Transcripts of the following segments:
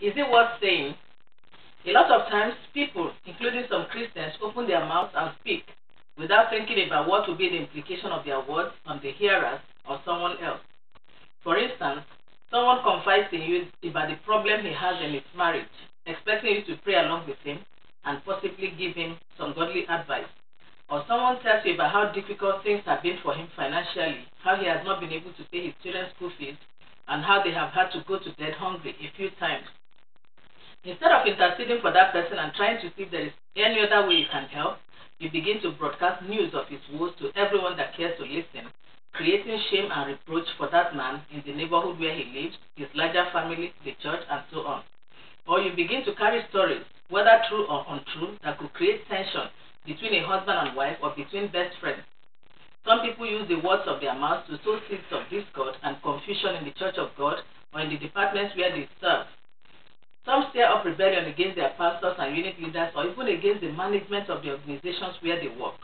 Is it worth saying? A lot of times, people, including some Christians, open their mouths and speak without thinking about what will be the implication of their words on the hearers or someone else. For instance, someone confides in you about the problem he has in his marriage, expecting you to pray along with him and possibly give him some godly advice. Or someone tells you about how difficult things have been for him financially, how he has not been able to pay his children's school fees, and how they have had to go to bed hungry a few times. Instead of interceding for that person and trying to see if there is any other way you can help, you begin to broadcast news of his woes to everyone that cares to listen, creating shame and reproach for that man in the neighborhood where he lives, his larger family, the church, and so on. Or you begin to carry stories, whether true or untrue, that could create tension between a husband and wife or between best friends. Some people use the words of their mouths to sow seeds of discord and confusion in the church of God or in the departments where they serve. Some stir up rebellion against their pastors and unit leaders or even against the management of the organizations where they work.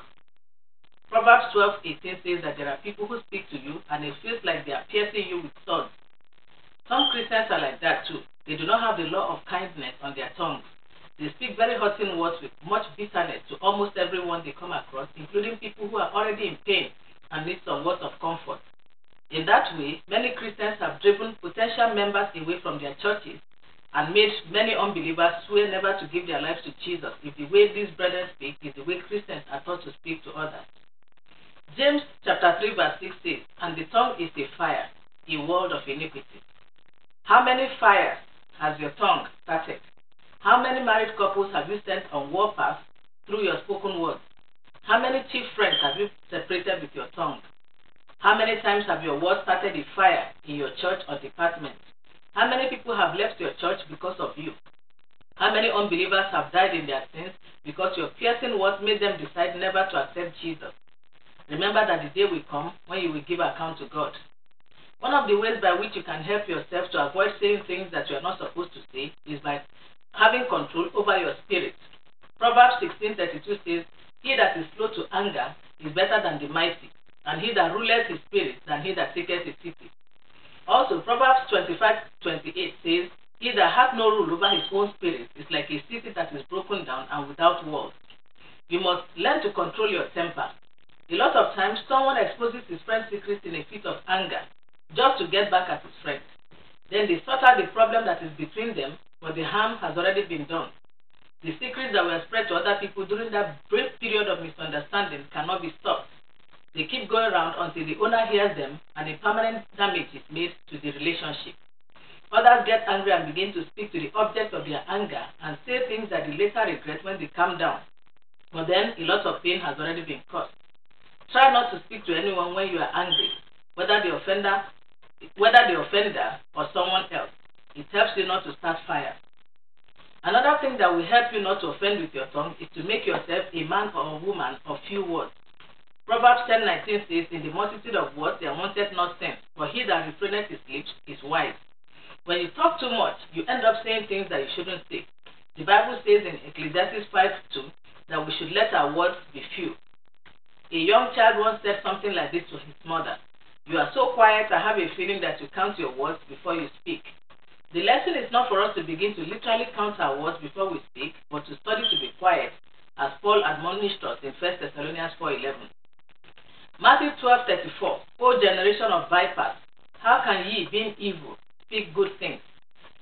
Proverbs 12:18 says that there are people who speak to you and it feels like they are piercing you with swords. Some Christians are like that too. They do not have the law of kindness on their tongues. They speak very hurting words with much bitterness to almost everyone they come across, including people who are already in pain and need some words of comfort. In that way, many Christians have driven potential members away from their churches and made many unbelievers swear never to give their lives to Jesus if the way these brethren speak is the way Christians are taught to speak to others. James chapter 3 verse 6 says, "And the tongue is a fire, a world of iniquity." How many fires has your tongue started? How many married couples have you sent on warpath through your spoken words? How many chief friends have you separated with your tongue? How many times have your words started a fire in your church or department? How many people have left your church because of you? How many unbelievers have died in their sins because your piercing words made them decide never to accept Jesus? Remember that the day will come when you will give account to God. One of the ways by which you can help yourself to avoid saying things that you are not supposed to say is by having control over your spirit. Proverbs 16:32 says, "He that is slow to anger is better than the mighty, and he that ruleth his spirit than he that taketh a city." Also, Proverbs 25:28 says, "He that hath no rule over his own spirit is like a city that is broken down and without walls." You must learn to control your temper. A lot of times, someone exposes his friend's secrets in a fit of anger, just to get back at his friend. Then they sort out the problem that is between them, but the harm has already been done. The secrets that were spread to other people during that brief period of misunderstanding cannot be stopped. They keep going around until the owner hears them and a permanent damage is made to the relationship. Others get angry and begin to speak to the object of their anger and say things that they later regret when they calm down. But then a lot of pain has already been caused. Try not to speak to anyone when you are angry, whether the offender or someone else. It helps you not to start fire. Another thing that will help you not to offend with your tongue is to make yourself a man or a woman of few words. Proverbs 10:19 says, "In the multitude of words there wanteth not sense, but he that refraineth his lips is wise." When you talk too much, you end up saying things that you shouldn't say. The Bible says in Ecclesiastes 5:2 that we should let our words be few. A young child once said something like this to his mother: "You are so quiet, I have a feeling that you count your words before you speak." The lesson is not for us to begin to literally count our words before we speak, but to study to be quiet, as Paul admonished us in 1 Thessalonians 4:11. Matthew 12:34, "O generation of vipers, how can ye, being evil, speak good things?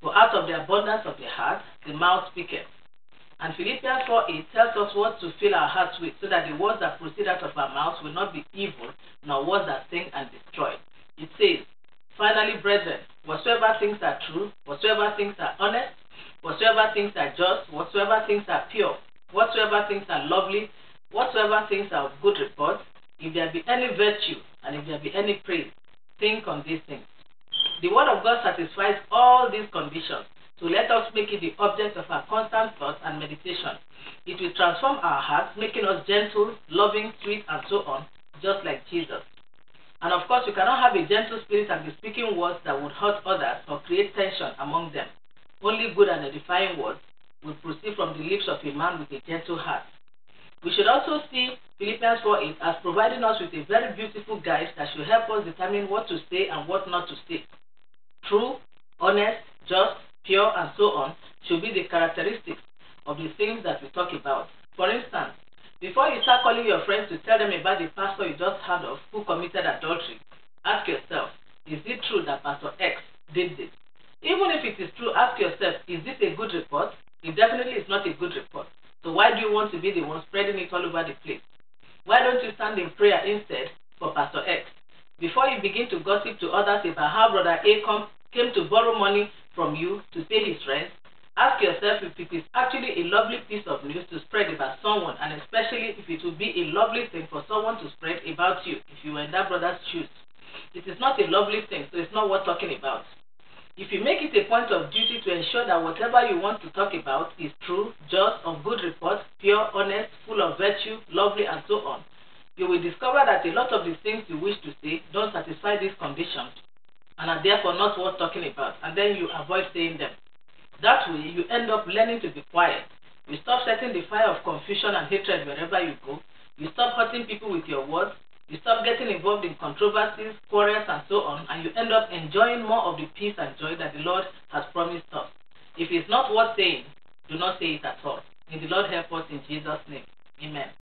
For out of the abundance of the heart, the mouth speaketh." And Philippians 4:8 tells us what to fill our hearts with, so that the words that proceed out of our mouths will not be evil, nor words that sting and destroy. It says, "Finally, brethren, whatsoever things are true, whatsoever things are honest, whatsoever things are just, whatsoever things are pure, whatsoever things are lovely, whatsoever things are of good report, if there be any virtue, and if there be any praise, think on these things." The word of God satisfies all these conditions, so let us make it the object of our constant thought and meditation. It will transform our hearts, making us gentle, loving, sweet, and so on, just like Jesus. And of course, you cannot have a gentle spirit and be speaking words that would hurt others or create tension among them. Only good and edifying words will proceed from the lips of a man with a gentle heart. We should also see Philippians 4:8 as providing us with a very beautiful guide that should help us determine what to say and what not to say. True, honest, just, pure, and so on should be the characteristics of the things that we talk about. For instance, before you start calling your friends to tell them about the pastor you just heard of who committed adultery, ask yourself, is it true that Pastor X did this? Even if it is true, ask yourself, is this a good report? It definitely is not a good report. So why do you want to be the one spreading it all over the place? Why don't you stand in prayer instead for Pastor X? Before you begin to gossip to others about how Brother A came to borrow money from you to pay his rent, ask yourself if it is actually a lovely piece of news to spread about someone, and especially if it would be a lovely thing for someone to spread about you if you were in that brother's shoes. It is not a lovely thing, so it's not worth talking about. If you make it a point of duty to ensure that whatever you want to talk about is true, just, of good report, pure, honest, full of virtue, lovely, and so on, you will discover that a lot of the things you wish to say don't satisfy these conditions and are therefore not worth talking about, and then you avoid saying them. That way, you end up learning to be quiet. You stop setting the fire of confusion and hatred wherever you go. You stop hurting people with your words. You stop getting involved in controversies, quarrels, and so on, and you end up enjoying more of the peace and joy that the Lord has promised us. If it's not worth saying, do not say it at all. May the Lord help us in Jesus' name. Amen.